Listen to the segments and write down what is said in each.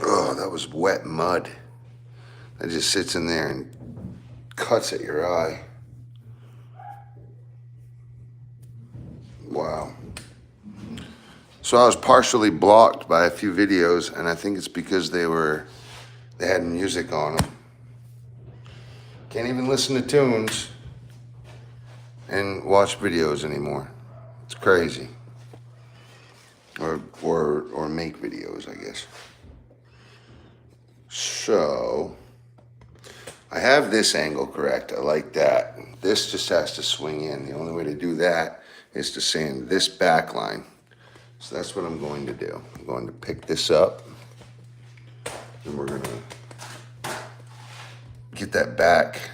Oh, that was wet mud. That just sits in there and cuts at your eye. Wow. So I was partially blocked by a few videos, and I think it's because they had music on them. Can't even listen to tunes and watch videos anymore. It's crazy. Or make videos, I guess. So I have this angle correct. I like that. This just has to swing in. The only way to do that is to sand this back line. So that's what I'm going to do. I'm going to pick this up, and we're going to get that back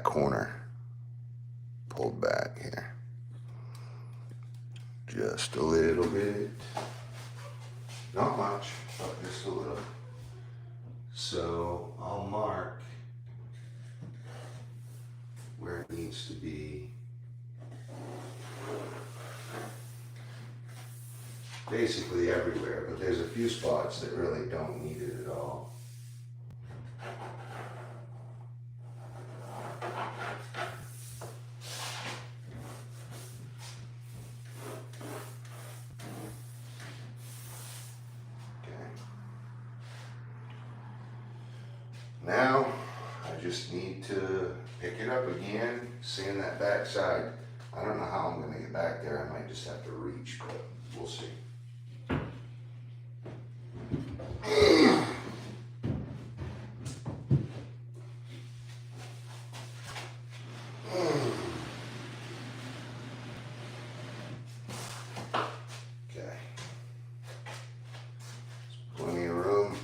corner pulled back here. Just a little bit. Not much, but just a little. So I'll mark where it needs to be. Basically everywhere, but there's a few spots that really don't need it at all. Now, I just need to pick it up again, sand that back side. I don't know how I'm going to get back there. I might just have to reach, but we'll see. Okay. Plenty of room.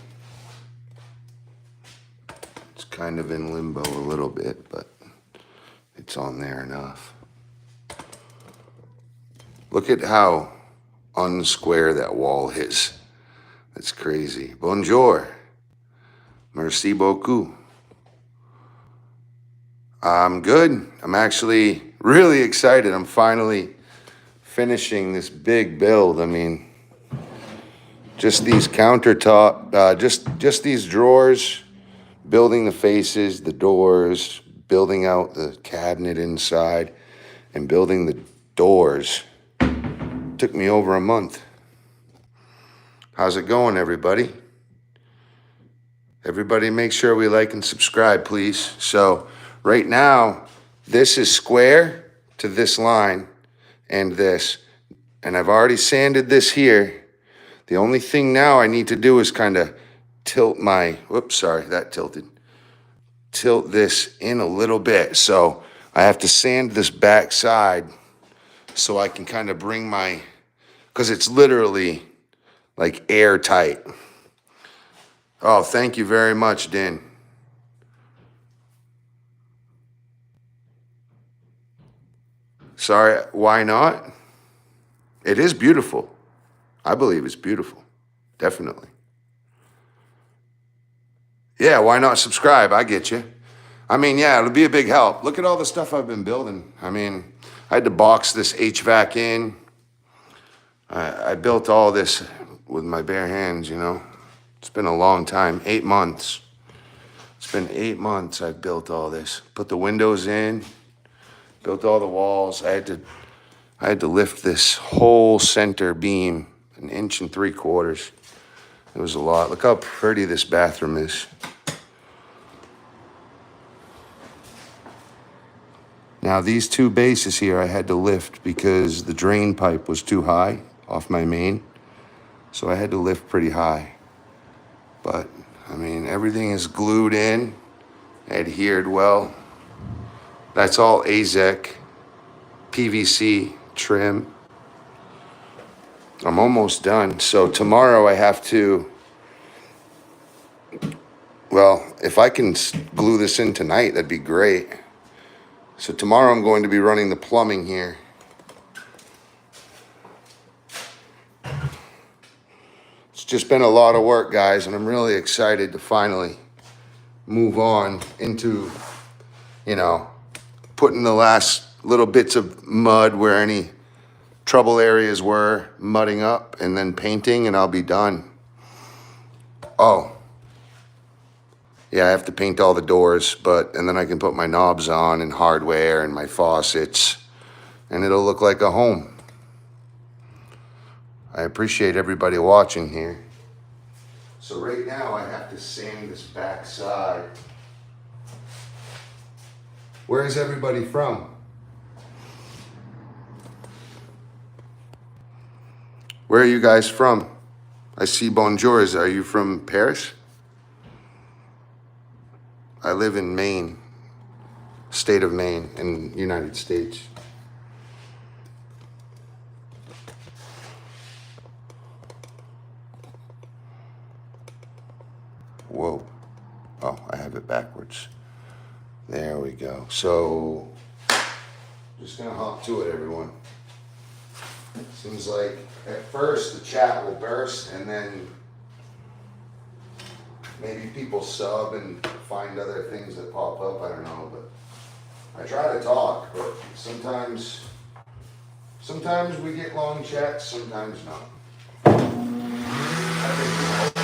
It's kind of in limbo a little bit, but it's on there enough. Look at how unsquare that wall is. That's crazy. Bonjour. Merci beaucoup. I'm good. I'm actually really excited. I'm finally finishing this big build. I mean, just these countertop, just these drawers, building the faces, the doors, building out the cabinet inside, and building the doors. Took me over a month. How's it going, everybody? Everybody make sure we like and subscribe, please. So right now, this is square to this line and this. And I've already sanded this here. The only thing now I need to do is kind of tilt my, whoops, sorry, that tilted. Tilt this in a little bit. So I have to sand this back side so I can kind of bring my, because it's literally like airtight. Oh, thank you very much, Din. Sorry, why not? It is beautiful. I believe it's beautiful. Definitely. Yeah, why not subscribe? I get you. I mean, yeah, it'll be a big help. Look at all the stuff I've been building. I mean, I had to box this HVAC in. I built all this with my bare hands, you know. It's been a long time, 8 months. It's been 8 months I've built all this. Put the windows in, built all the walls. I had to lift this whole center beam 1 3/4 inches. It was a lot. Look how pretty this bathroom is. Now these two bases here I had to lift because the drain pipe was too high off my main. So I had to lift pretty high. But, I mean, everything is glued in, adhered well. That's all AZEK, PVC trim. I'm almost done. So tomorrow I have to, well, if I can glue this in tonight, that'd be great. So tomorrow I'm going to be running the plumbing here. just been a lot of work, guys, and I'm really excited to finally move on into, you know, putting the last little bits of mud where any trouble areas were, mudding up, and then painting, and I'll be done. Oh, yeah, I have to paint all the doors, and then I can put my knobs on and hardware and my faucets, and it'll look like a home. I appreciate everybody watching here. So right now I have to sand this back side. Where is everybody from? Where are you guys from? I see bonjours. Are you from Paris? I live in Maine, state of Maine, in the United States. Whoa. Oh, I have it backwards. There we go. So, just gonna hop to it, everyone. Seems like at first the chat will burst and then maybe people sub and find other things that pop up. I don't know, but I try to talk, but sometimes we get long chats, sometimes not. I think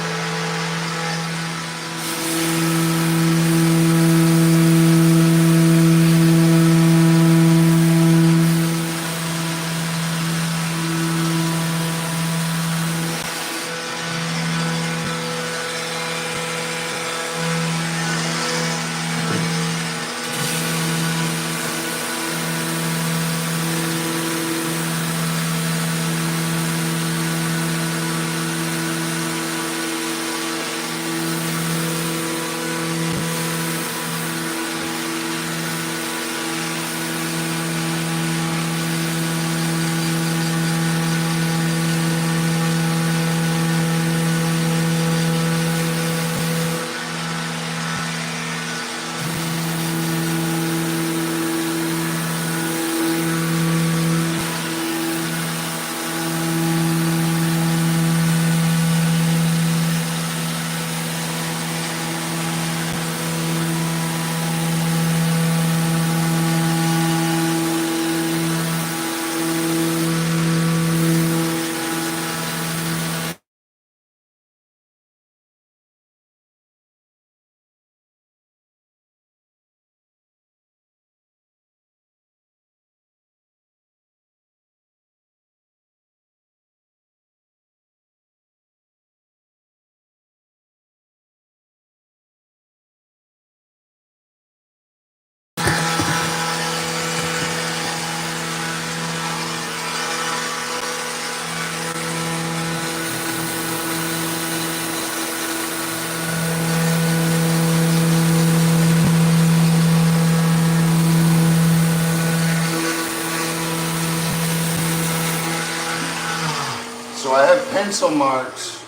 so I have pencil marks.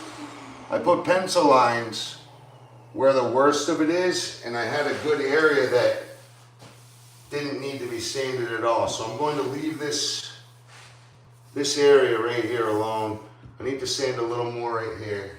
I put pencil lines where the worst of it is, and I had a good area that didn't need to be sanded at all. So I'm going to leave this area right here alone. I need to sand a little more right here.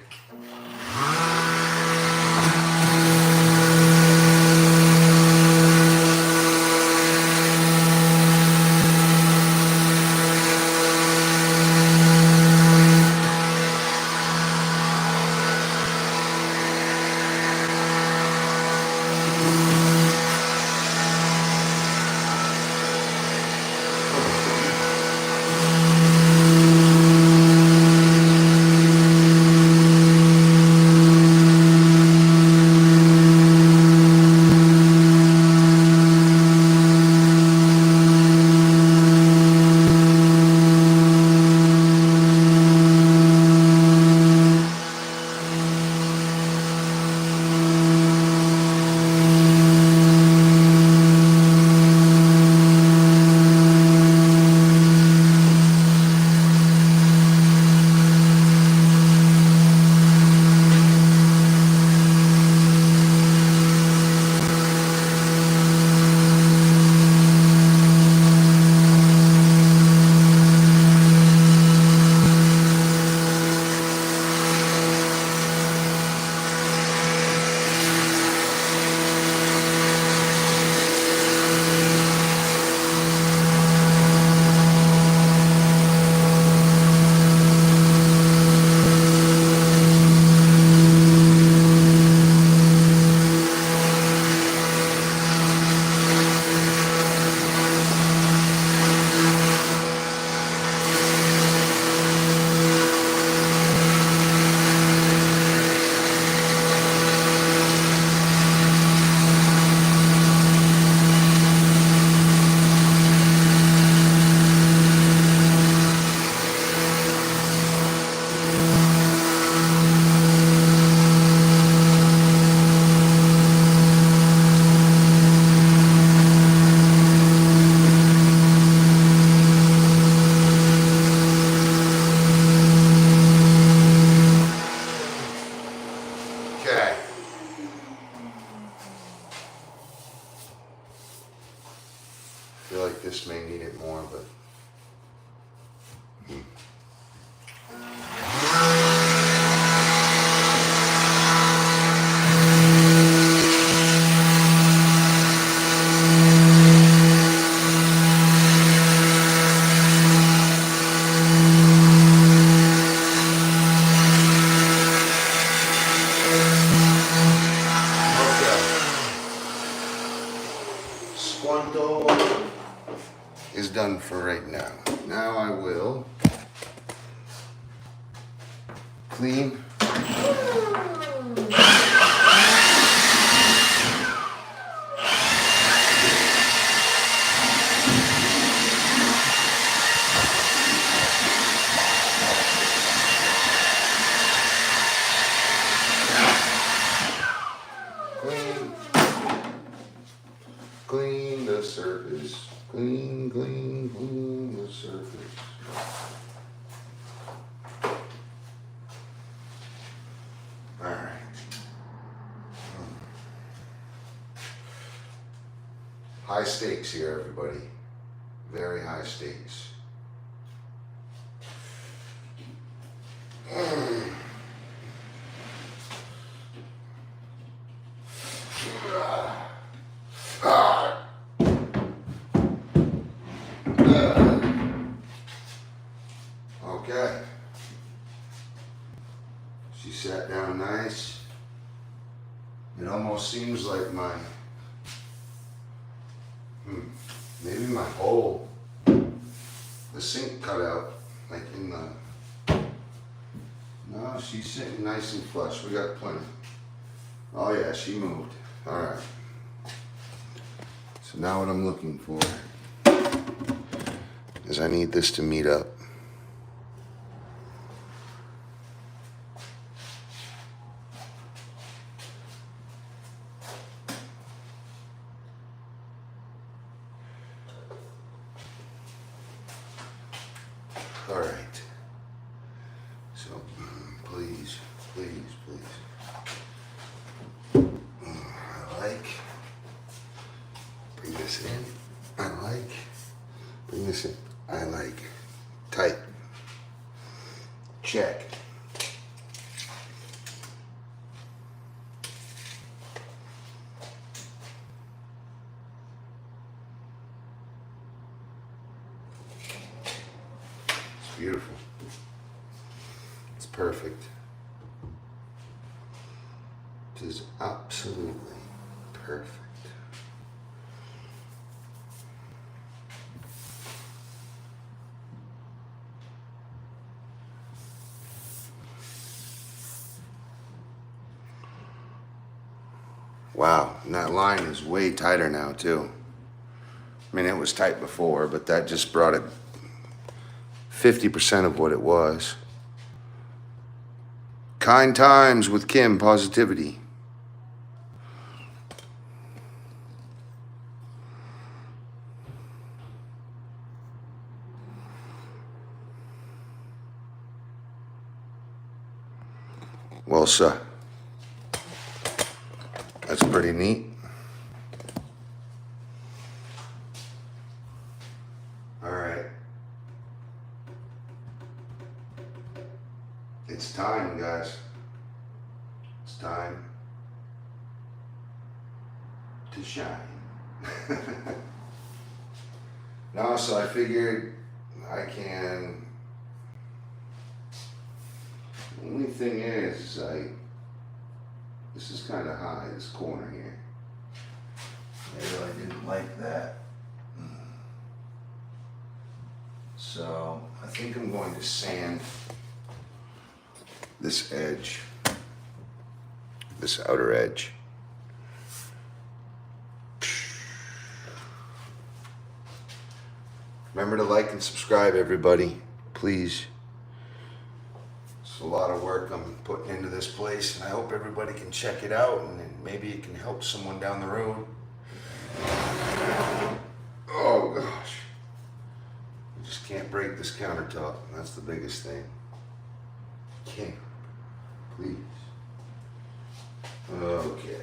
clean. Clean the surface. Clean the surface. All right. High stakes here, everybody. Very high stakes. Okay. She sat down nice. It almost seems like maybe my hole, the sink cut out, like in the, no, she's sitting nice and flush. We got plenty. Oh yeah, she moved. All right. So now what I'm looking for is I need this to meet up. All right. So please. I like. Bring this in. I like. Bring this in. I like. Tight. Check. It's beautiful. It's perfect. It is absolutely perfect. Wow, and that line is way tighter now too. I mean, it was tight before, but that just brought it 50% of what it was. Kind times with Kim Positivity. Well, sir, that's pretty neat. All right. It's time, guys. It's time to shine. No, so I figured I can. The only thing is, this is kind of high, this corner here. Maybe I didn't like that. So I think I'm going to sand this edge, this outer edge. Remember to like and subscribe, everybody, please. It's a lot of work I'm putting into this place, and I hope everybody can check it out, and then maybe it can help someone down the road. Oh gosh. I just can't break this countertop. That's the biggest thing. Can't. Please. Okay.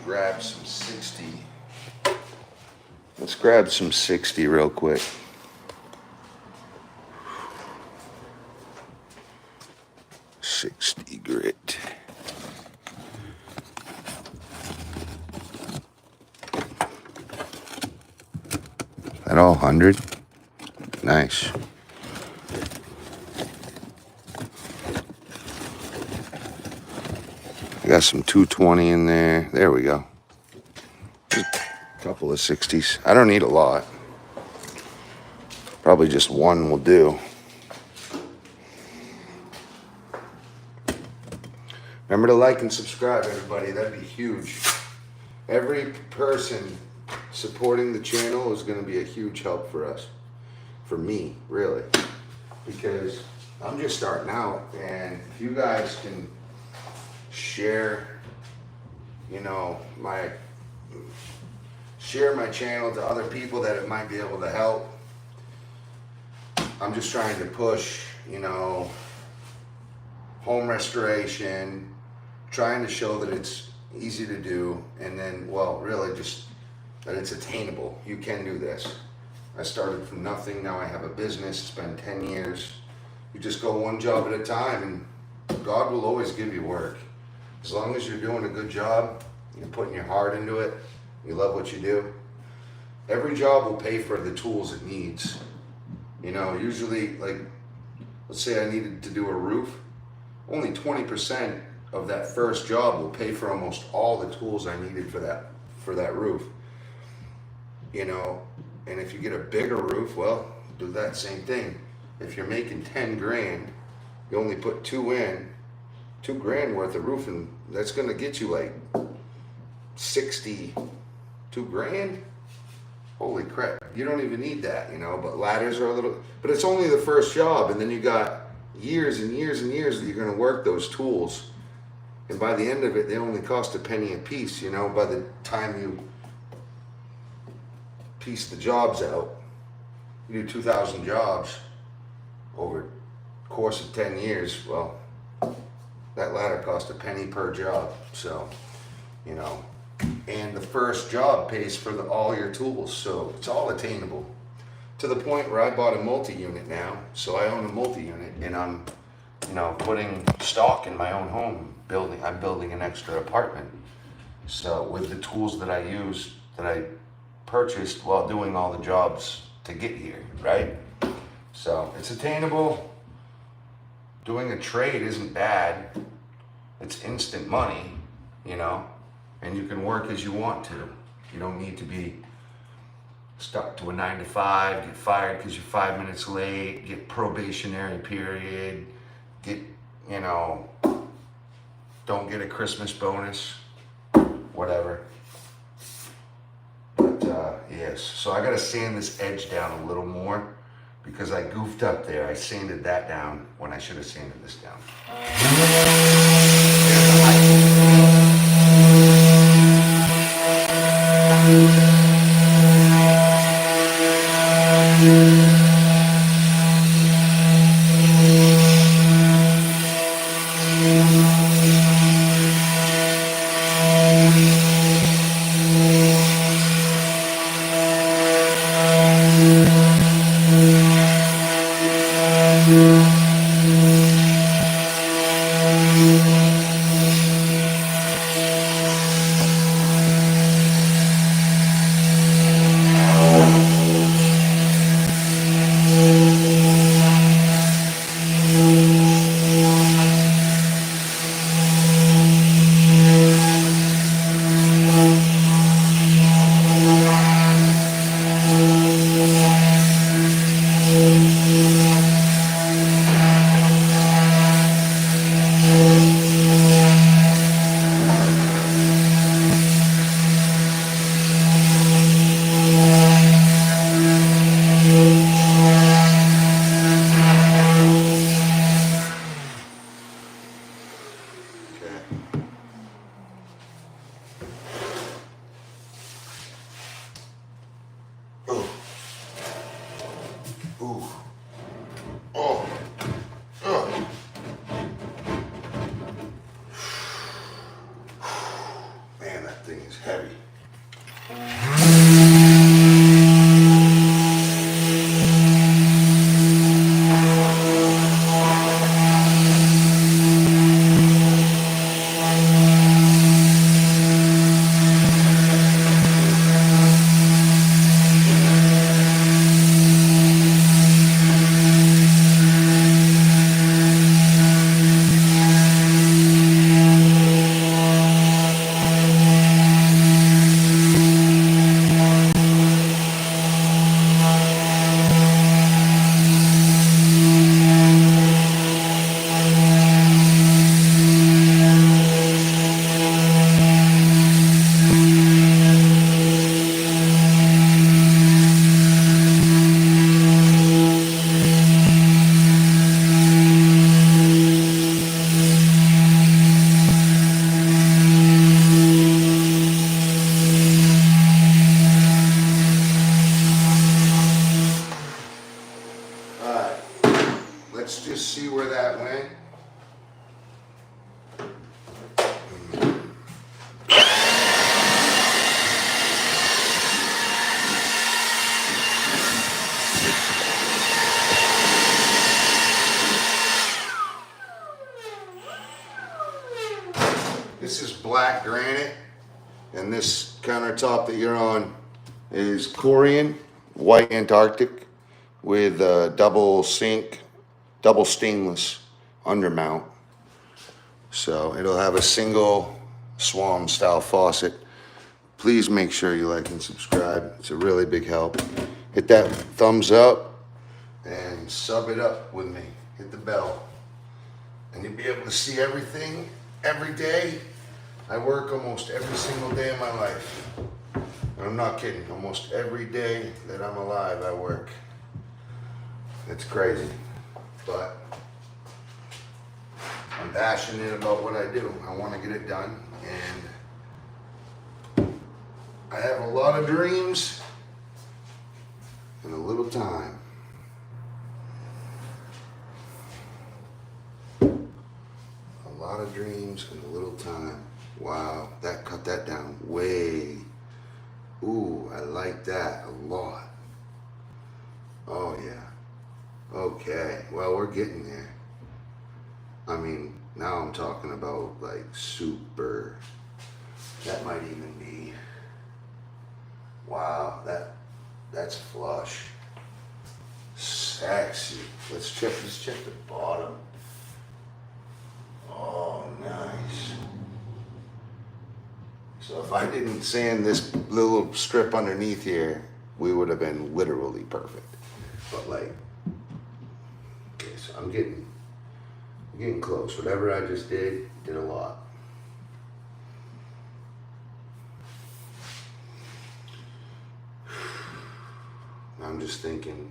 Grab some 60. Let's grab some 60 real quick. .60 grit. That all 100? Nice. I got some 220 in there. There we go. Just a couple of 60s. I don't need a lot. Probably just one will do. Remember to like and subscribe, everybody. That'd be huge. Every person supporting the channel is going to be a huge help for us. For me, really. Because I'm just starting out, and if you guys can share, you know, share my channel to other people that it might be able to help. I'm just trying to push, you know, home restoration, trying to show that it's easy to do, and then, well, really just that it's attainable. You can do this. I started from nothing. Now I have a business. It's been 10 years. You just go one job at a time, and God will always give you work. As long as you're doing a good job, you're putting your heart into it, you love what you do, every job will pay for the tools it needs. You know, usually, like, let's say I needed to do a roof, only 20% of that first job will pay for almost all the tools I needed for that roof. You know, and if you get a bigger roof, well, do that same thing. If you're making 10 grand, you only put two in, $2,000 worth of roofing, that's gonna get you like 62 grand. Holy crap, you don't even need that, you know, but ladders are a little, but it's only the first job, and then you got years and years and years that you're gonna work those tools. And by the end of it, they only cost a penny a piece, you know, by the time you piece the jobs out, you do 2,000 jobs over the course of 10 years, well, that ladder cost a penny per job. So, you know, and the first job pays for all your tools, so it's all attainable. To the point where I bought a multi-unit now, so I own a multi-unit, and I'm, you know, putting stock in my own home. I'm building an extra apartment. So with the tools that I use, that I purchased while doing all the jobs to get here, right? So it's attainable. Doing a trade isn't bad. It's instant money, you know, and you can work as you want to. You don't need to be stuck to a 9 to 5, get fired because you're 5 minutes late, get probationary period, get, you know, don't get a Christmas bonus, whatever. But yes, so I gotta sand this edge down a little more because I goofed up there. I sanded that down when I should have sanded this down. And this countertop that you're on is Corian White Antarctic with a double sink, double stainless undermount. So it'll have a single Swan style faucet. Please make sure you like and subscribe. It's a really big help. Hit that thumbs up and sub it up with me. Hit the bell. And you'll be able to see everything every day. I work almost every single day of my life. And I'm not kidding. Almost every day that I'm alive, I work. It's crazy. But I'm passionate about what I do. I want to get it done. And I have a lot of dreams and a little time. A lot of dreams and a little time. Wow, that cut that down way. Ooh, I like that a lot. Oh yeah. Okay, well, we're getting there. I mean, now I'm talking about like super. That might even be. Wow, that's flush. Sexy. Let's check the bottom. Oh, nice. So if I didn't sand this little strip underneath here, we would have been literally perfect. But like, okay, so I'm getting close. Whatever I just did a lot. I'm just thinking.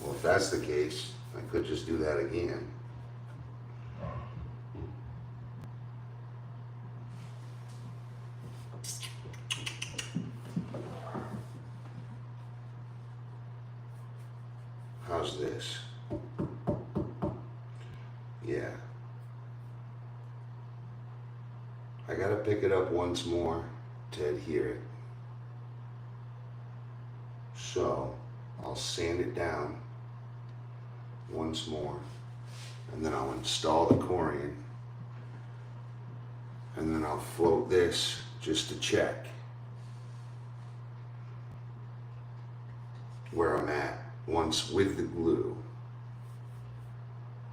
Well, if that's the case, I could just do that again. How's this? Yeah. I gotta pick it up once more to adhere it. So I'll sand it down once more, and then I'll install the Corian, and then I'll float this just to check where I'm at once with the glue,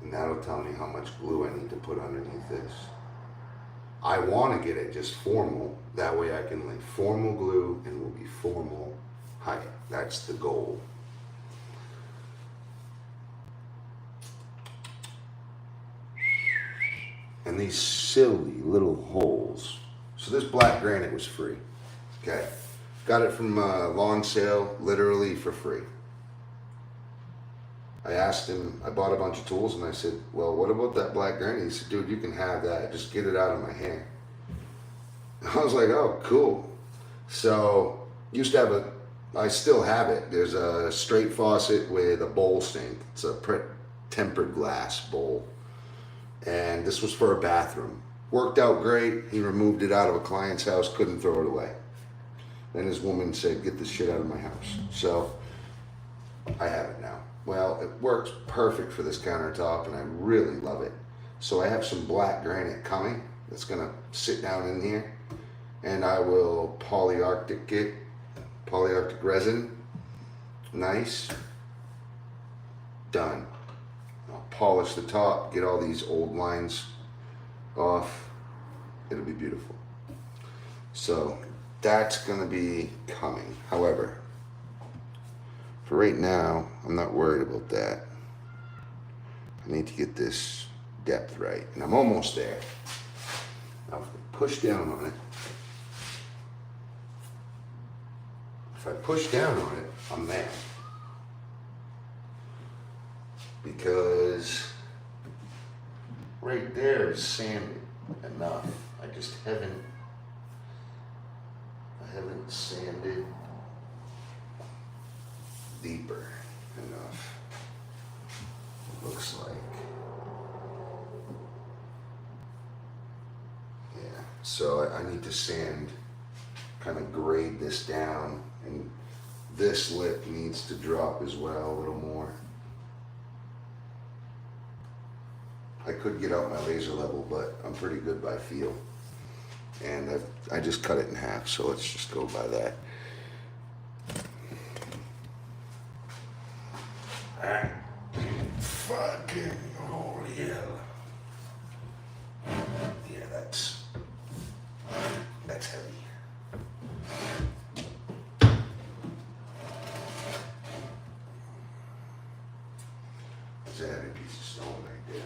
and that'll tell me how much glue I need to put underneath this. I want to get it just formal, that way I can lay formal glue and will be formal height. That's the goal. And these silly little holes. So this black granite was free. Okay. Got it from a lawn sale, literally for free. I asked him, I bought a bunch of tools and I said, well, what about that black granite? He said, dude, you can have that. Just get it out of my hair. I was like, oh, cool. So, used to have I still have it. There's a straight faucet with a bowl sink. It's a tempered glass bowl. And this was for a bathroom. Worked out great. He removed it out of a client's house, couldn't throw it away. Then his woman said, get this shit out of my house. So, I have it now. Well, it works perfect for this countertop and I really love it. So I have some black granite coming that's gonna sit down in here, and I will polyarctic resin. Nice. Done. I'll polish the top, get all these old lines off. It'll be beautiful. So that's gonna be coming. However, for right now, I'm not worried about that. I need to get this depth right, and I'm almost there. Now, if I push down on it, I'm there. Because right there is sanded enough. I just haven't sanded deeper enough, looks like. Yeah, so I need to sand, kind of grade this down and This lip needs to drop as well a little more. I could get out my laser level, but I'm pretty good by feel. And I just cut it in half, so let's just go by that. Alright. Fucking holy hell. Yeah, that's heavy. That's a heavy piece of stone right there.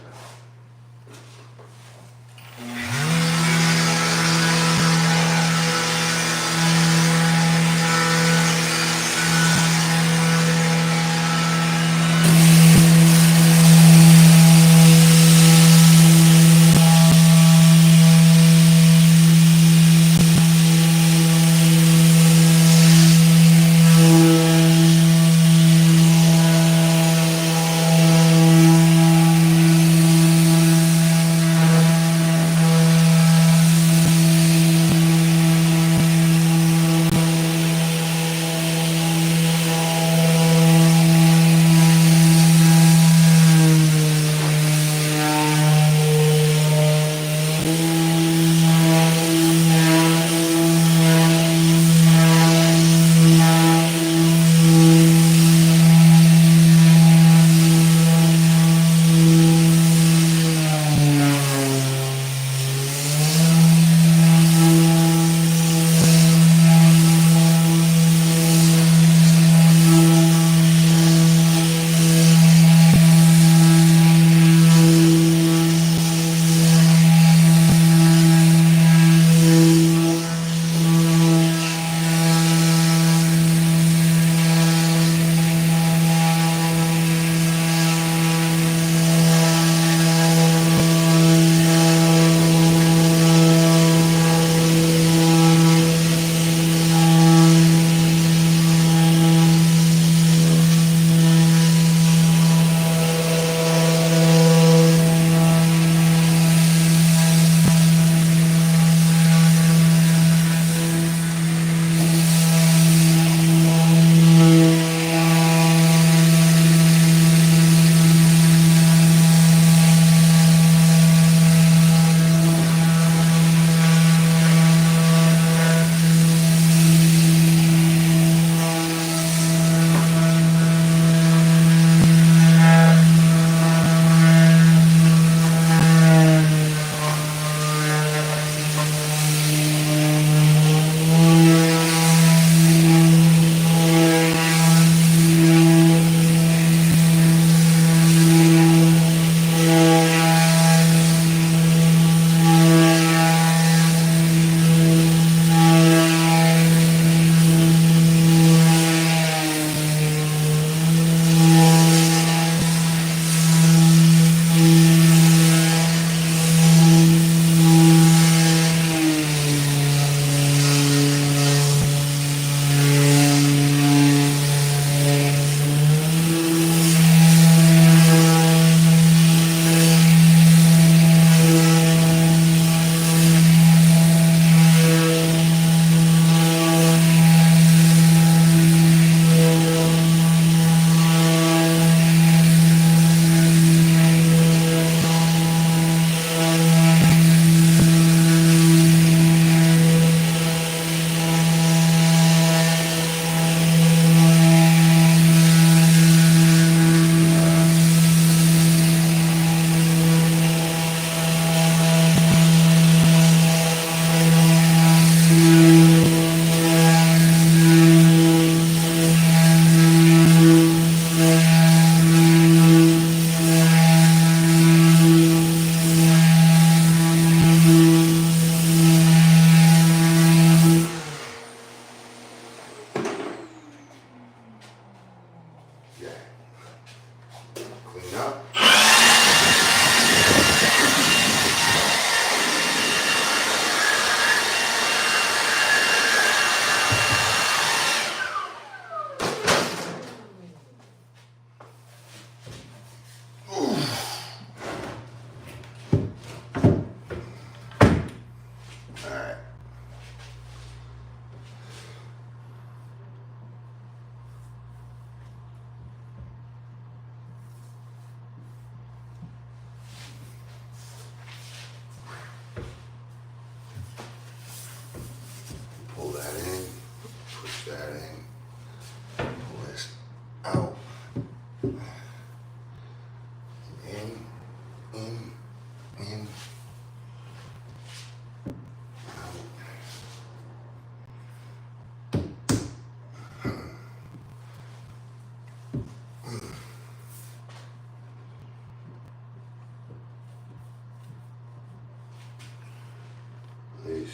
please.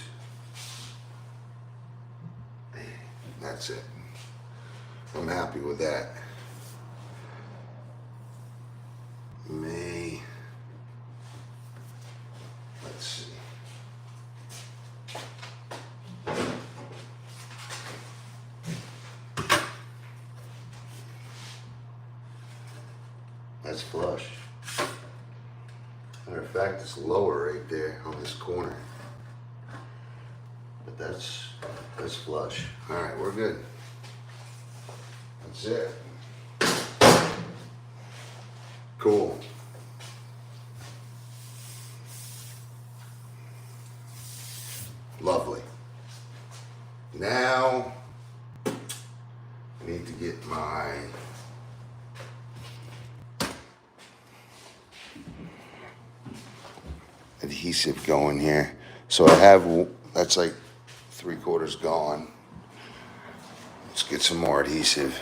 That's it. I'm happy with that. Let's see. That's flush. Matter of fact, it's lower right there on this corner. But that's flush. All right, we're good. That's it. Cool. Lovely. Now, I need to get my adhesive going here. So I have, that's like 3/4 gone. Let's get some more adhesive.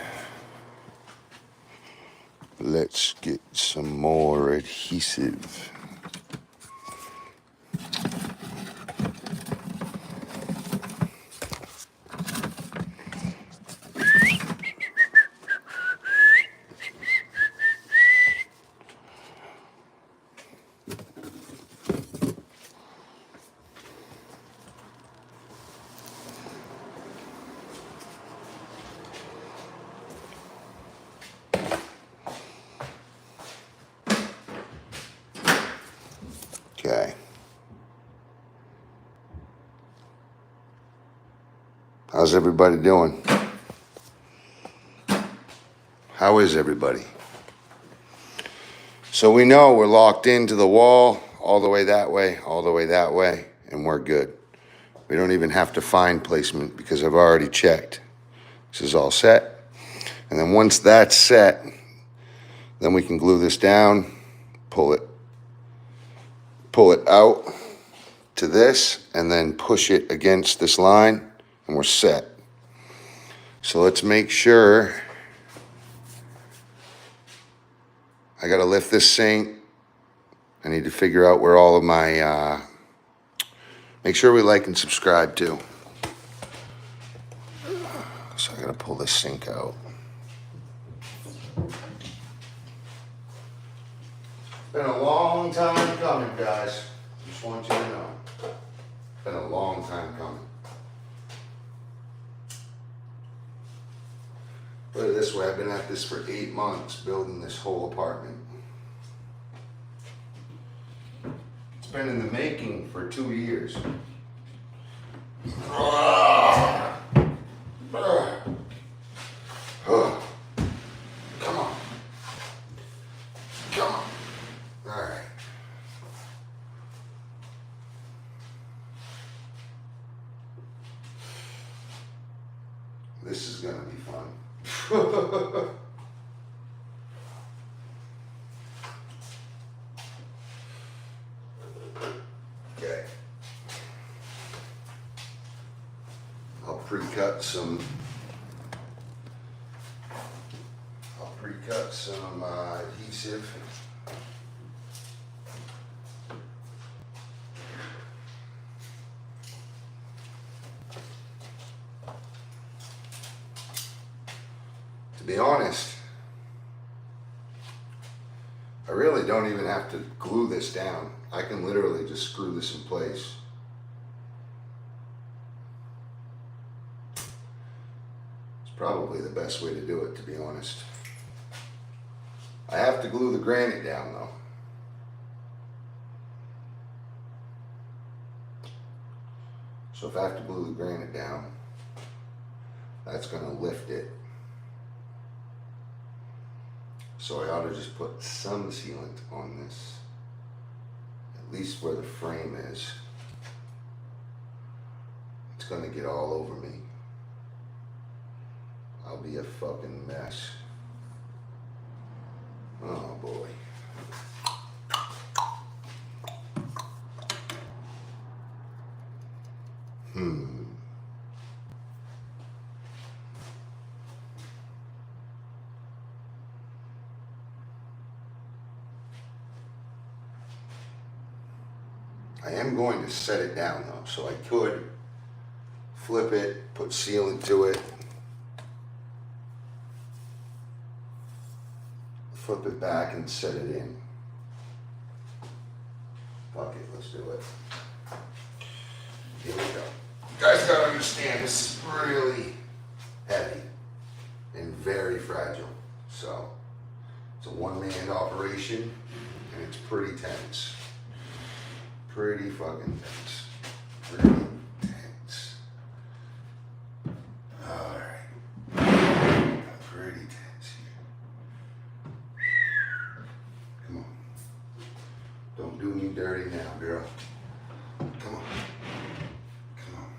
Let's get some more adhesive. Okay. How's everybody doing? How is everybody? So we know we're locked into the wall all the way that way, all the way that way, and we're good. We don't even have to find placement because I've already checked. This is all set. And then once that's set, then we can glue this down, pull it out to this, and then push it against this line, and we're set. So let's make sure. I gotta lift this sink. I need to figure out where all of my, make sure we like and subscribe too. So I gotta pull this sink out. Been a long time coming, guys. Just want you to know. Been a long time coming. Put it this way, I've been at this for 8 months, building this whole apartment. It's been in the making for 2 years. Come on. Come on. All right. This is gonna be fun. Okay. I'll pre-cut some adhesive. To be honest, I really don't even have to glue this down. I can literally just screw this in place. It's probably the best way to do it, to be honest. I have to glue the granite down though. So if I have to glue the granite down, that's gonna lift it. So I ought to just put some sealant on this, at least where the frame is. It's gonna get all over me. I'll be a fucking mess. Oh boy. I am going to set it down though, so I could flip it, put sealant to it, flip it back and set it in. Fuck it, let's do it. Here we go. You guys gotta understand, this is really heavy and very fragile. So it's a one-man operation and it's pretty tense. Pretty fucking tense. Pretty tense. Alright. Pretty tense here. Come on. Don't do me dirty now, girl. Come on. Come on.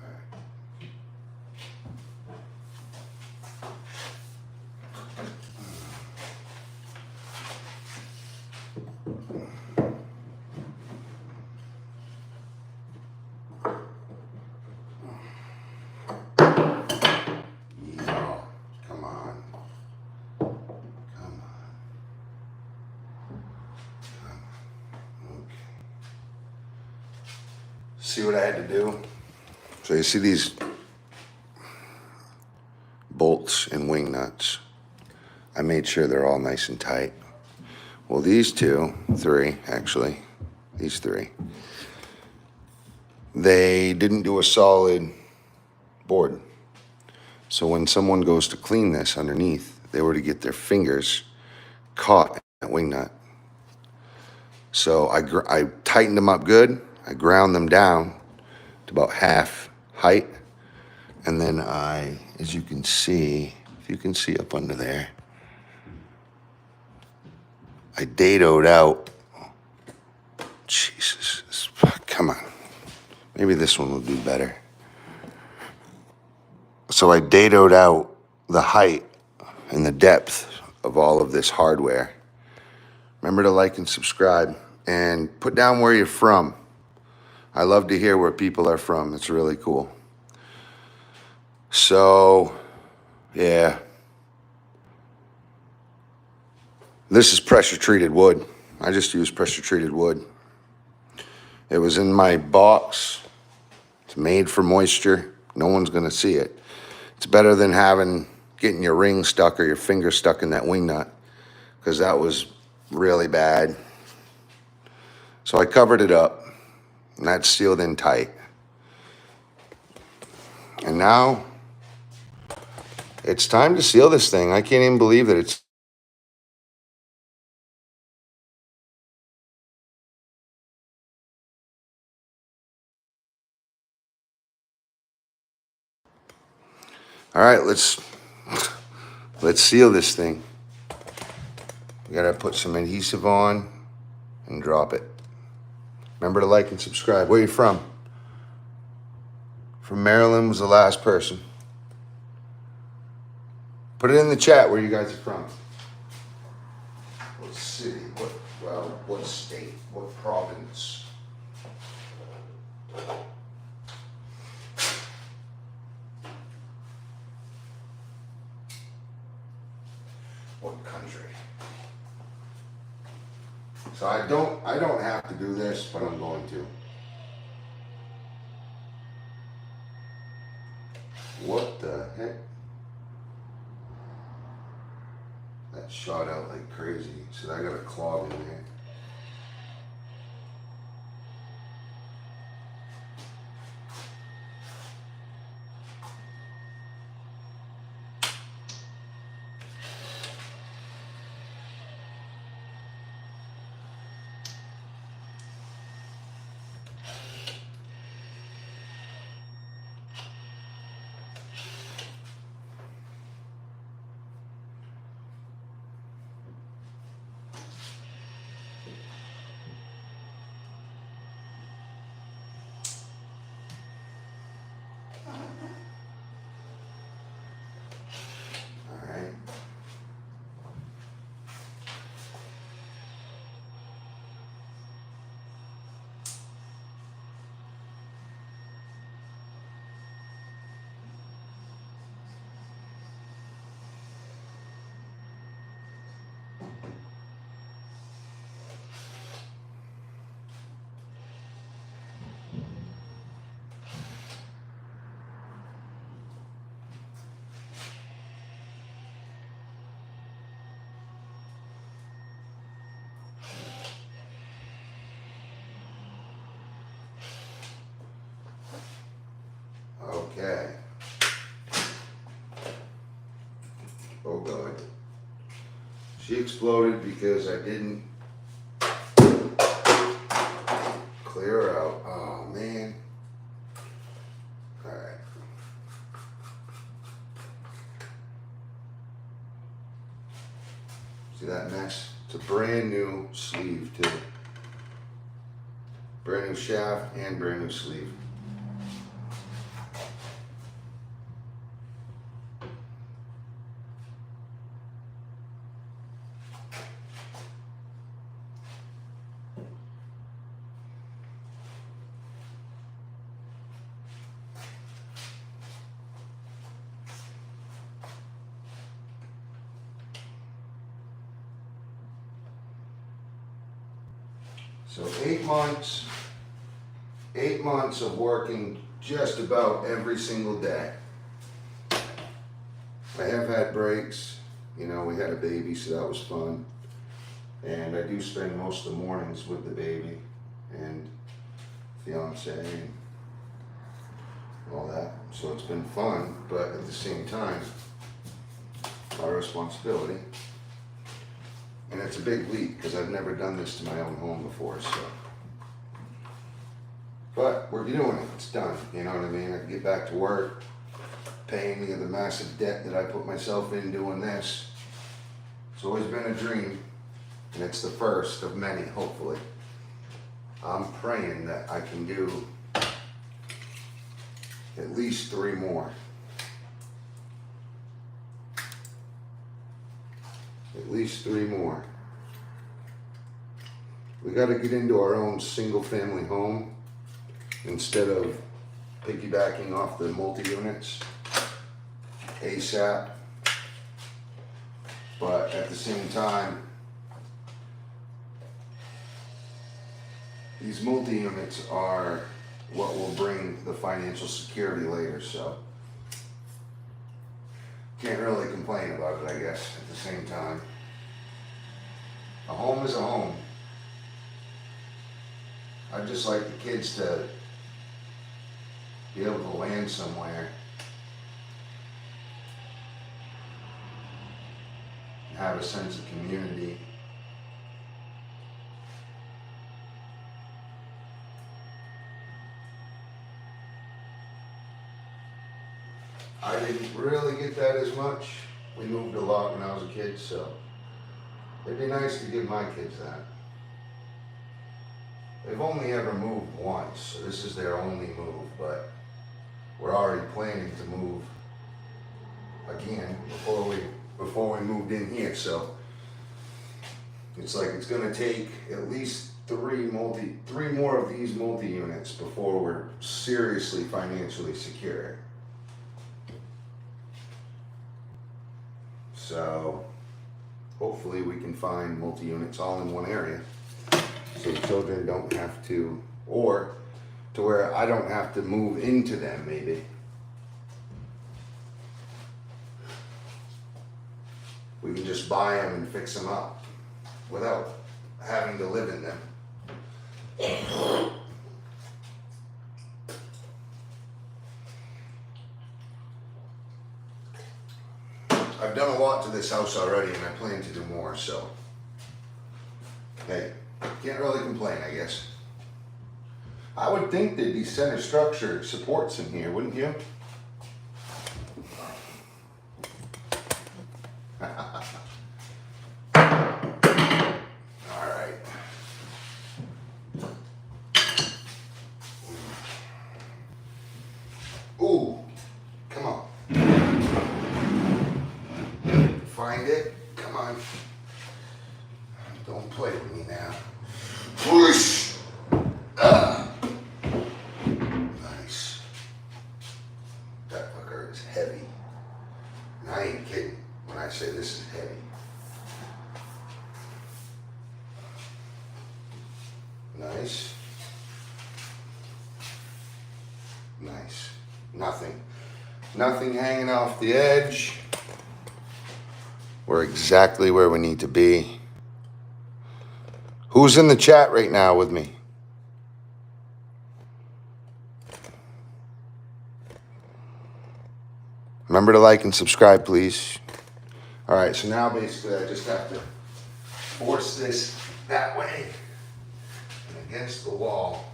Alright. Yeah. Come on. Come on. Okay. See what I had to do? So you see these bolts and wing nuts. I made sure they're all nice and tight. Well, these three, they didn't do a solid board. So when someone goes to clean this underneath, they were to get their fingers caught in that wing nut. So I tightened them up good. I ground them down to about half height. And then as you can see, if you can see up under there, I dadoed out. Jesus, come on. Maybe this one will do better. So I dadoed out the height and the depth of all of this hardware. Remember to like and subscribe and put down where you're from. I love to hear where people are from. It's really cool. So, yeah. This is pressure treated wood. I just use pressure treated wood. It was in my box. It's made for moisture. No one's gonna see it. It's better than getting your ring stuck or your finger stuck in that wing nut, because that was really bad. So I covered it up, and that's sealed in tight. And now it's time to seal this thing. I can't even believe that it's all right. Let's seal this thing. We gotta put some adhesive on and drop it. Remember to like and subscribe. Where are you from? From Maryland was the last person. Put it in the chat where you guys are from. What city? What state? What province? What country? So I don't have to do this, but I'm going to. What the heck? That shot out like crazy. So I got a clog in there. All right. Oh God. She exploded because I didn't clear her out. Oh man. Alright. See that mess? It's a brand new sleeve too. Brand new shaft and brand new sleeve. So 8 months of working just about every single day. I have had breaks, you know, we had a baby, so that was fun. And I do spend most of the mornings with the baby and fiance and all that. So it's been fun, but at the same time, a lot of responsibility. And it's a big leap because I've never done this to my own home before, so. But we're doing it, it's done, you know what I mean? I can get back to work, paying the massive debt that I put myself in doing this. It's always been a dream, and it's the first of many, hopefully. I'm praying that I can do at least 3 more. At least 3 more. We got to get into our own single family home instead of piggybacking off the multi-units ASAP. But at the same time, these multi-units are what will bring the financial security later, so can't really complain about it, I guess, at the same time. A home is a home. I'd just like the kids to be able to land somewhere and have a sense of community. I didn't really get that as much. We moved a lot when I was a kid, so it'd be nice to give my kids that. They've only ever moved once, so this is their only move, but we're already planning to move again before we moved in here, so it's like it's gonna take at least 3 more of these multi-units before we're seriously financially secure. So hopefully we can find multi-units all in one area so the children don't have to, or to where I don't have to move into them maybe. We can just buy them and fix them up without having to live in them. I've done a lot to this house already and I plan to do more, so hey, can't really complain, I guess. I would think there'd be center structure supports in here, wouldn't you? Alright. Ooh, come on. Find it? Come on. Don't play with me now. Push! Nice. That fucker is heavy. And I ain't kidding when I say this is heavy. Nice. Nice. Nothing hanging off the edge. We're exactly where we need to be. Who's in the chat right now with me? Remember to like and subscribe, please. All right, so now basically I just have to force this that way and against the wall.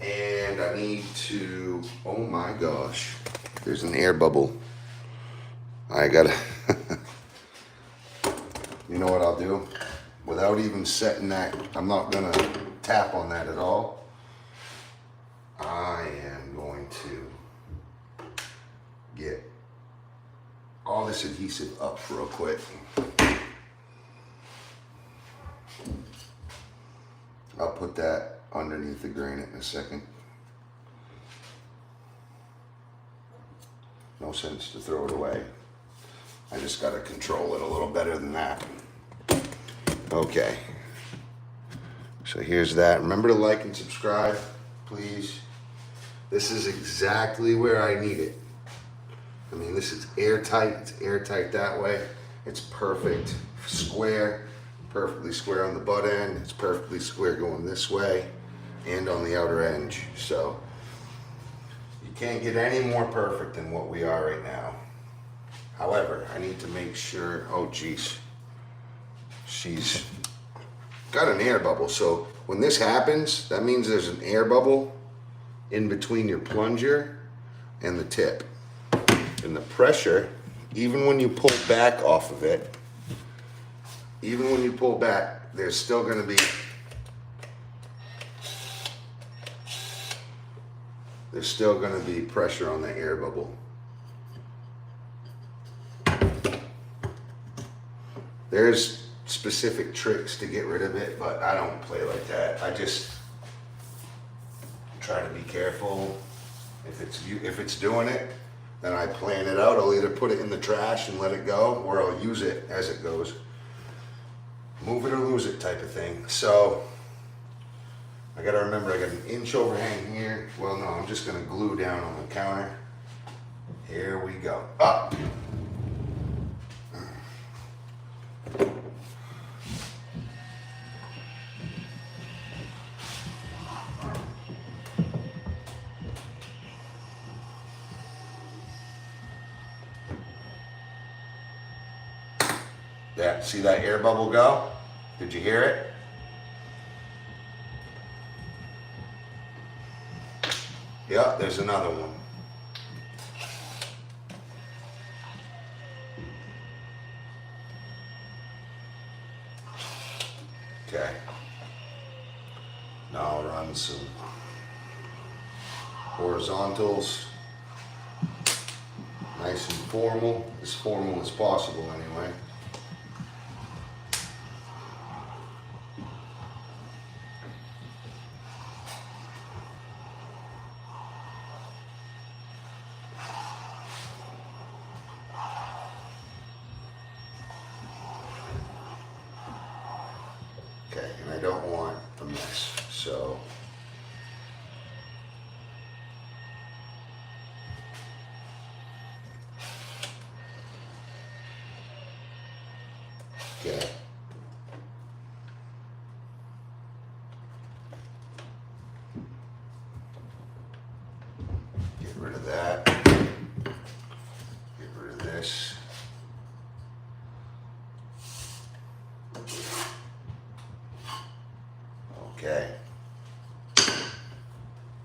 And I need to, oh my gosh, there's an air bubble. I gotta, you know what I'll do? Without even setting that, I'm not gonna tap on that at all. I am going to get all this adhesive up real quick. I'll put that underneath the granite in a second. No sense to throw it away. I just gotta control it a little better than that. Okay. So here's that. Remember to like and subscribe, please. This is exactly where I need it. I mean, this is airtight. It's airtight that way. It's perfect square, perfectly square on the butt end. It's perfectly square going this way and on the outer edge. So you can't get any more perfect than what we are right now. However, I need to make sure, oh geez, she's got an air bubble. So when this happens, that means there's an air bubble in between your plunger and the tip. And the pressure, even when you pull back off of it, even when you pull back, there's still gonna be, pressure on the air bubble. There's specific tricks to get rid of it, but I don't play like that. I just try to be careful. If it's doing it, then I plan it out. I'll either put it in the trash and let it go, or I'll use it as it goes. Move it or lose it type of thing. So I gotta remember, I got an inch overhang here. Well, no, I'm just gonna glue down on the counter. Here we go. Up. Yeah, see that air bubble go? Did you hear it? Yeah, there's another one. Okay. Now I'll run some horizontals. Nice and formal, as formal as possible anyway. Okay, and I don't want a mess, so okay. Get rid of that. Get rid of this. Okay.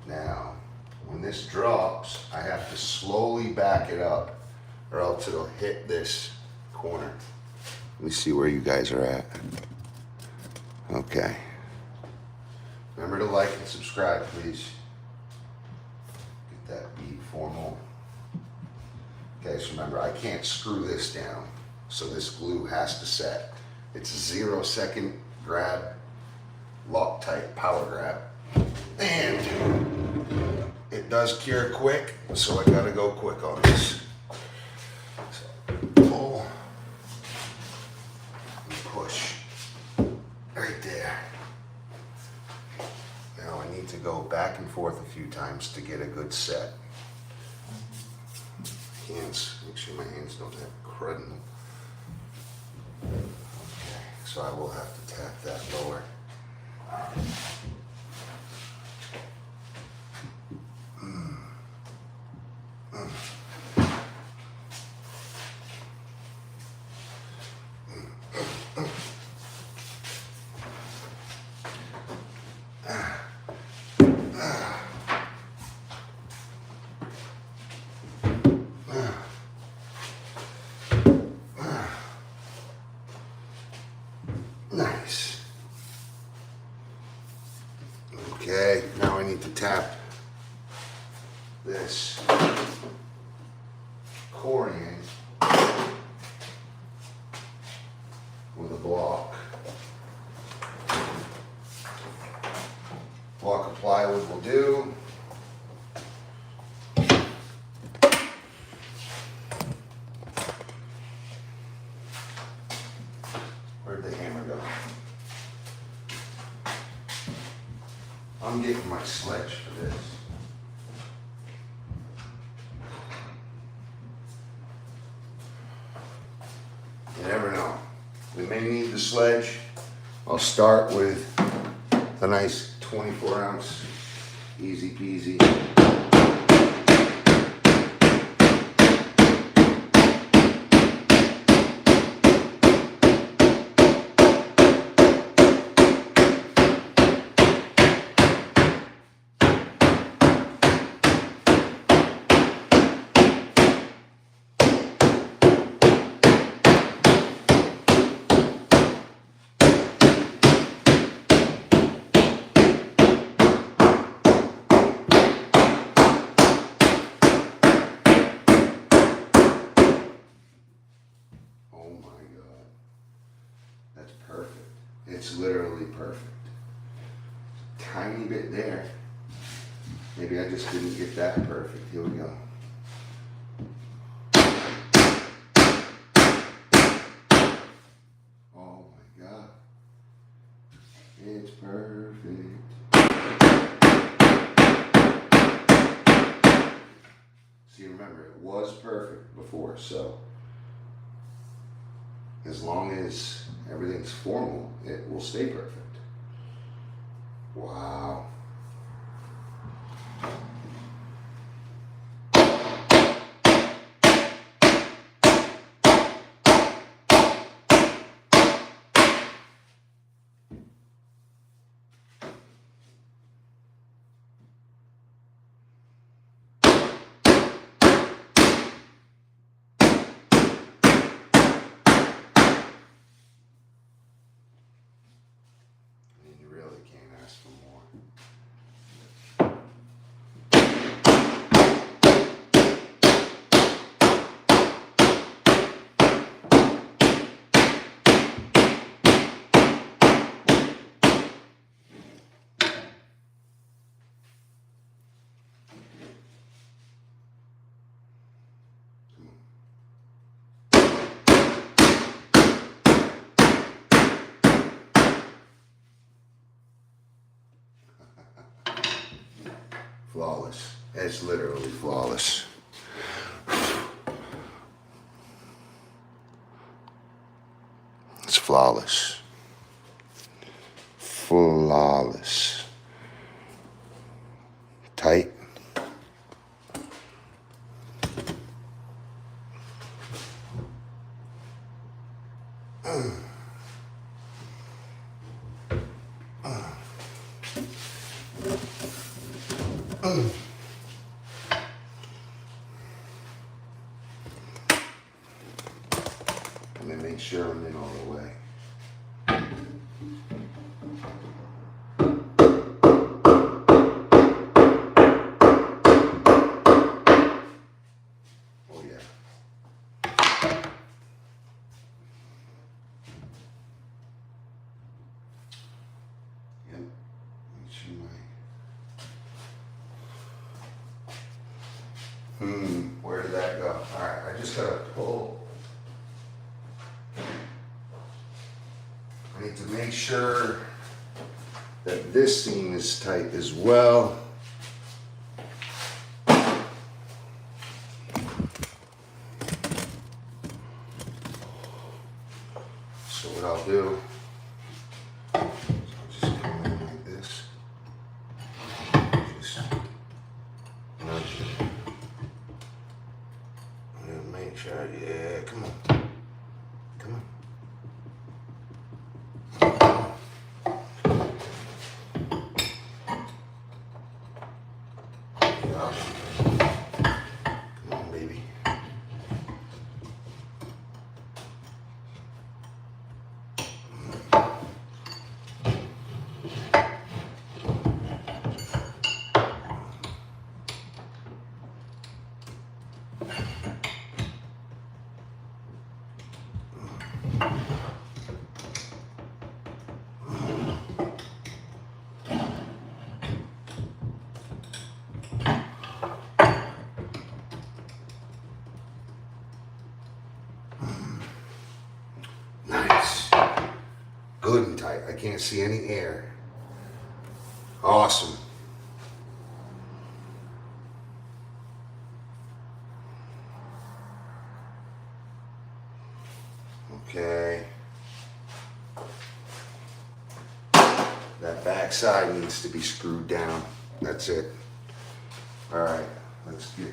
Now, when this drops, I have to slowly back it up or else it'll hit this corner. Let me see where you guys are at. Okay. Remember to like and subscribe, please. Get that bead formal. Okay, so remember, I can't screw this down, so this glue has to set. It's a 0-second grab, Loctite power grab, and it does cure quick, so I gotta go quick on this. So pull and push right there. Now I need to go back and forth a few times to get a good set. Hands, make sure my hands don't have crud in them. Okay, so I will have to tap that lower. tap this core in with a block. Block of plywood will do. Where'd the hammer go? I'm getting my sledge for this. You never know. We may need the sledge. I'll start with a nice 24-ounce, easy peasy. That's perfect. It's literally perfect. Tiny bit there. Maybe I just didn't get that perfect. Here we go. Oh my God. It's perfect. See, remember, it was perfect before, so as long as everything's formal, it will stay perfect. Wow. Ask for more. Flawless. It's literally flawless. It's flawless. Flawless. Tight. And then make sure I'm in all the way. Oh yeah. Yep. Make sure where did that go? All right, I just gotta pull. I need to make sure that this seam is tight as well. So what I'll do, I'll just come in like this. Just nudge it. And make sure, yeah, come on. Come on. Come on, baby. Nice. Good and tight. I can't see any air. Awesome. Okay. That back side needs to be screwed down. That's it. All right, let's get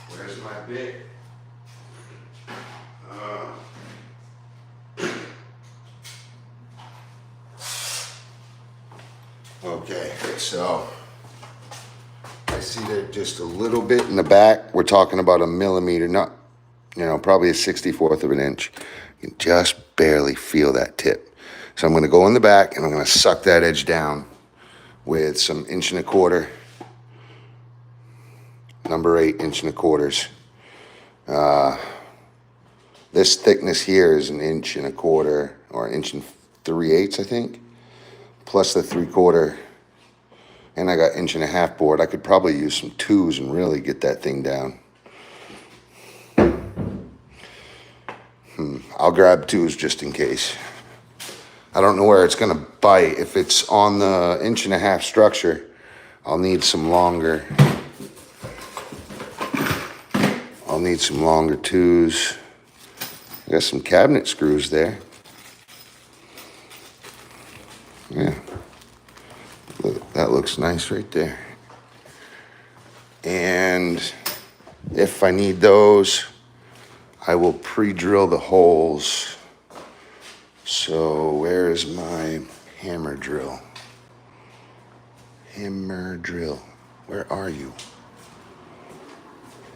where's my bit? Okay, so I see that just a little bit in the back. We're talking about a millimeter, not, probably a 64th of an inch. You can just barely feel that tip. So I'm going to go in the back and I'm going to suck that edge down with some 1¼ inch, number 8 1/4 inch. This thickness here is 1¼ inch or 1 3/8, I think, plus the 3/4. And I got 1.5 inch board. I could probably use some 2s and really get that thing down. I'll grab 2s just in case. I don't know where it's gonna bite. If it's on the 1.5 inch structure, I'll need some longer. I'll need some longer 2s. I got some cabinet screws there. Yeah. That looks nice right there. And if I need those, I will pre-drill the holes. So where is my hammer drill? Hammer drill. Where are you?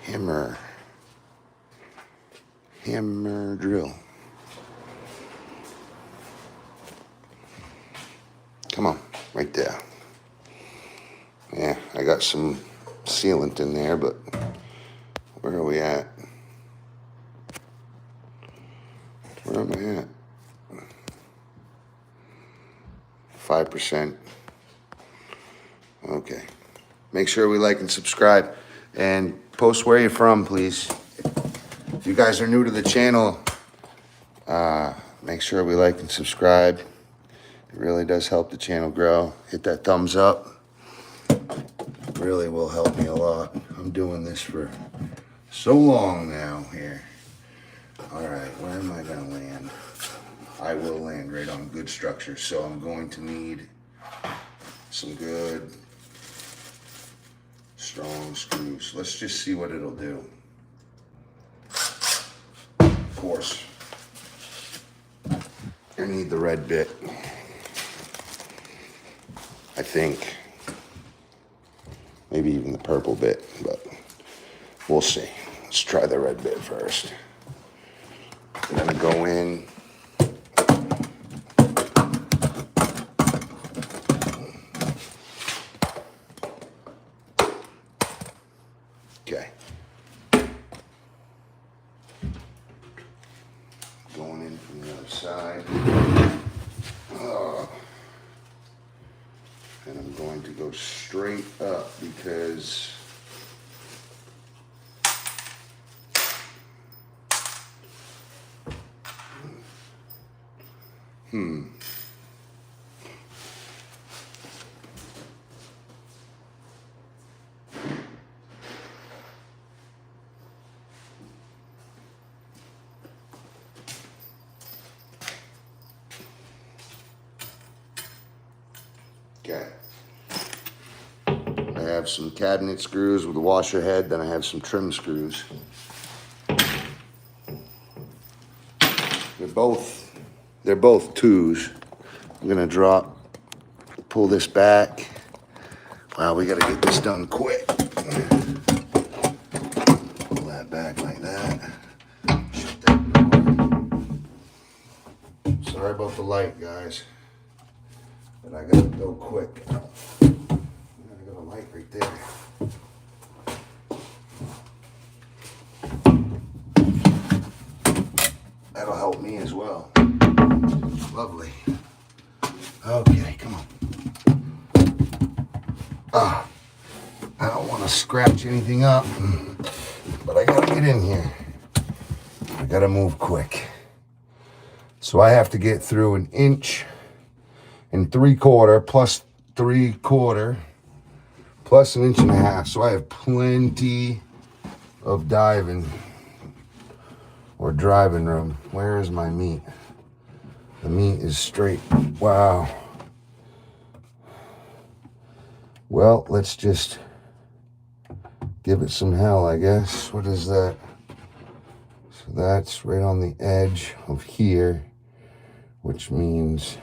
Hammer drill. Come on, right there. Yeah, I got some sealant in there, but where are we at? Where am I at? 5%. Okay. Make sure we like and subscribe and post where you're from, please. If you guys are new to the channel, make sure we like and subscribe. It really does help the channel grow. Hit that thumbs up. It really will help me a lot. I'm doing this for so long now here. All right, where am I gonna land? I will land right on good structure, so I'm going to need some good, strong screws. Let's just see what it'll do. Of course, I need the red bit, I think. Maybe even the purple bit, but we'll see. Let's try the red bit first. I'm gonna go in. Okay. Going in from the other side. And I'm going to go straight up because okay. I have some cabinet screws with a washer head, then I have some trim screws. They're both 2s. I'm gonna pull this back, Wow, we gotta get this done quick. Pull that back like that. Shut that door. Sorry about the light, guys, but I gotta go quick. I got a light right there. That'll help me as well. Lovely. Okay, come on. I don't want to scratch anything up, but I gotta get in here. I gotta move quick. So I have to get through 1 3/4 plus 3/4 plus 1.5 inches. So I have plenty of diving or driving room. Where is my meat? The meat is straight. Wow. Well, let's just give it some hell, I guess. What is that? So that's right on the edge of here, which means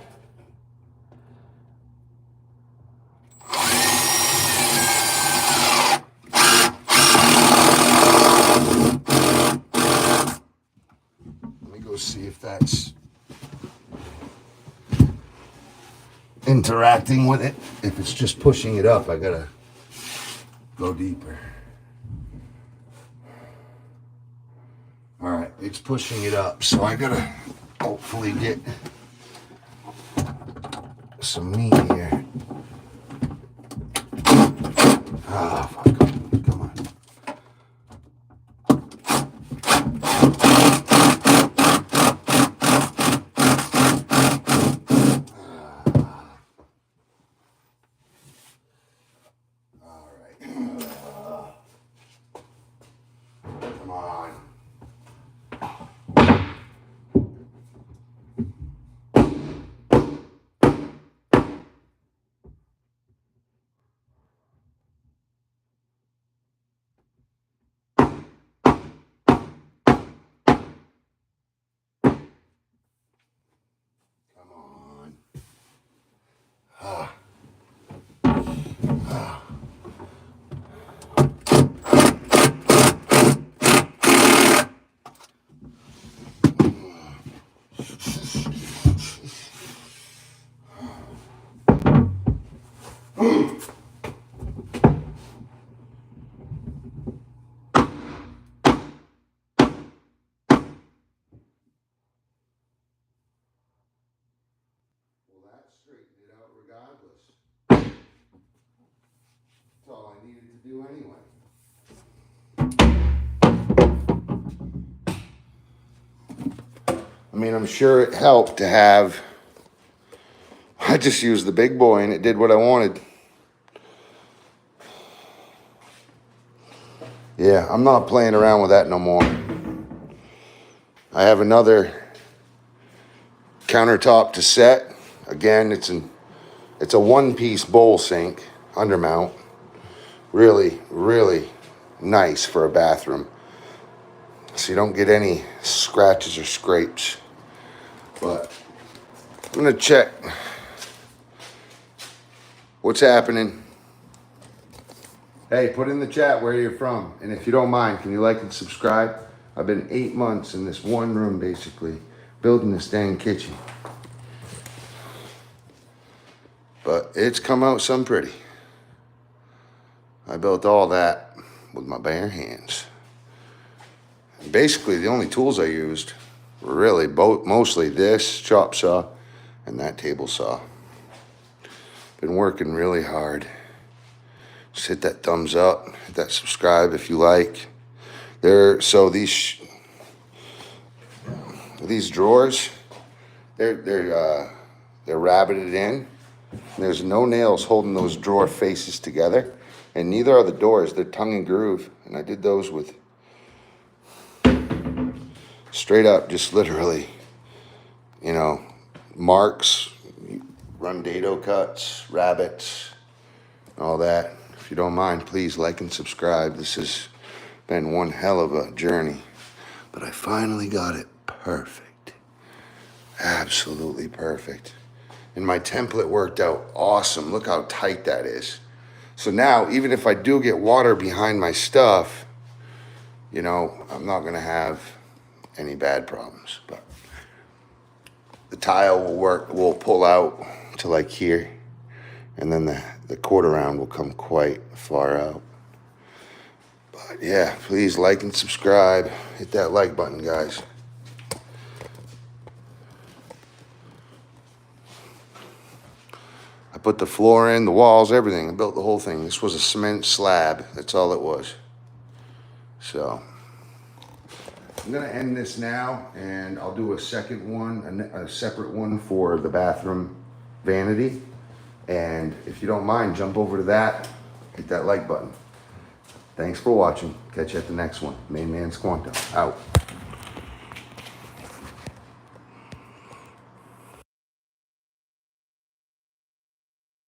let me go see if that's interacting with it. If it's just pushing it up, I gotta go deeper. All right, it's pushing it up, so I gotta hopefully get some meat here. Oh, fuck. Come on. All right. Come on. Straighten it out regardless. That's all I needed to do anyway. I mean, I'm sure it helped to have, I just used the big boy and it did what I wanted. Yeah, I'm not playing around with that no more. I have another countertop to set. Again, it's a one-piece bowl sink undermount. Really, really nice for a bathroom, so you don't get any scratches or scrapes. But I'm gonna check what's happening. Hey, put in the chat where you're from, and if you don't mind, can you like and subscribe? I've been 8 months in this one room, basically, building this dang kitchen. But it's come out some pretty. I built all that with my bare hands. And basically, the only tools I used were really mostly this chop saw and that table saw. Been working really hard. Just hit that thumbs up, hit that subscribe if you like. So these drawers, they're rabbited in. There's no nails holding those drawer faces together, and neither are the doors. They're tongue and groove, and I did those with straight up, just literally, marks, run dado cuts, rabbits, all that. If you don't mind, please like and subscribe. This has been one hell of a journey, but I finally got it perfect. Absolutely perfect. And my template worked out awesome. Look how tight that is. So now, even if I do get water behind my stuff, you know, I'm not gonna have any bad problems. But the tile will pull out to like here, and then the quarter round will come quite far out. But yeah, please like and subscribe. Hit that like button, guys. I put the floor in, the walls, everything. I built the whole thing. This was a cement slab. That's all it was. So I'm gonna end this now, and I'll do a second one, a separate one for the bathroom vanity. And if you don't mind, jump over to that, hit that like button. Thanks for watching. Catch you at the next one. Main Man Squanto, out.